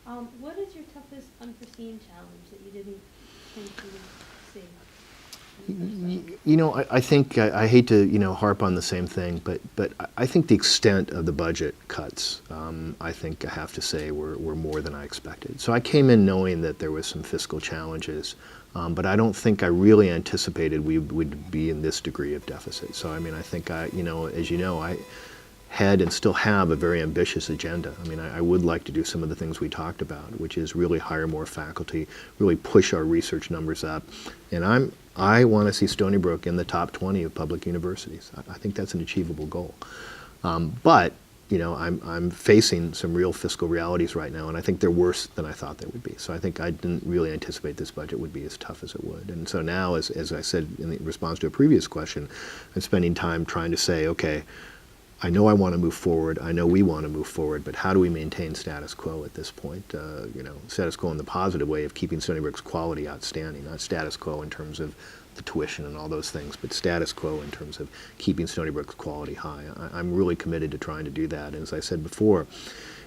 What is your toughest unforeseen challenge that you didn't think you would see? You know, I think I hate to harp on the same thing, but I think the extent of the budget cuts, I think I have to say were more than I expected. So I came in knowing that there was some fiscal challenges, but I don't think I really anticipated we would be in this degree of deficit. So I mean, I think as you know, I had and still have a very ambitious agenda. I mean, I would like to do some of the things we talked about, which is really hire more faculty, really push our research numbers up, and I want to see Stony Brook in the top 20 of public universities. I think that's an achievable goal. But I'm facing some real fiscal realities right now, and I think they're worse than I thought they would be. So I think I didn't really anticipate this budget would be as tough as it would. And so now, as I said in the response to a previous question, I'm spending time trying to say, okay, I know I want to move forward. I know we want to move forward, but how do we maintain status quo at this point? Status quo in the positive way of keeping Stony Brook's quality outstanding, not status quo in terms of the tuition and all those things, but status quo in terms of keeping Stony Brook's quality high. I'm really committed to trying to do that. And as I said before,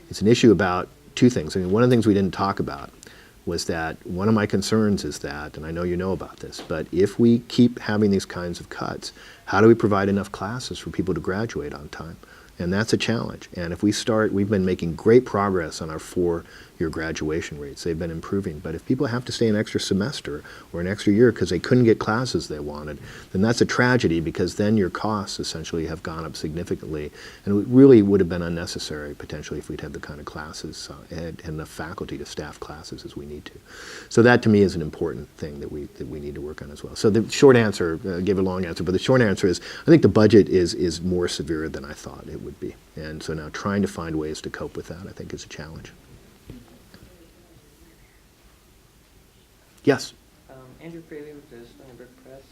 it's an issue about two things. I mean, one of the things we didn't talk about was that one of my concerns is that, and I know you know about this, but if we keep having these kinds of cuts, how do we provide enough classes for people to graduate on time? And that's a challenge. And if we've been making great progress on our 4-year graduation rates. They've been improving. But if people have to stay an extra semester or an extra year because they couldn't get classes they wanted, then that's a tragedy, because then your costs essentially have gone up significantly. And it really would have been unnecessary potentially if we'd had the kind of classes, had enough faculty to staff classes as we need to. So that to me is an important thing that we need to work on as well. So the short answer, I gave a long answer, but the short answer is I think the budget is more severe than I thought it would be. And so now trying to find ways to cope with that, I think, is a challenge. Yes? Andrew Fraley with the Stony Brook Press.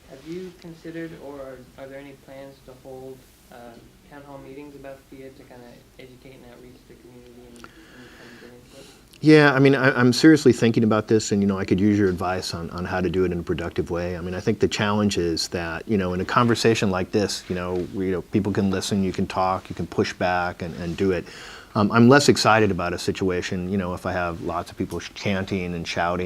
Have you considered, or are there any plans to hold town hall meetings about FIA to kind of educate and outreach the community and kind of get input? Yeah, I mean, I'm seriously thinking about this, and I could use your advice on how to do it in a productive way. I mean, I think the challenge is that in a conversation like this, people can listen, you can talk, you can push back and do it. I'm less excited about a situation, if I have lots of people chanting and shouting.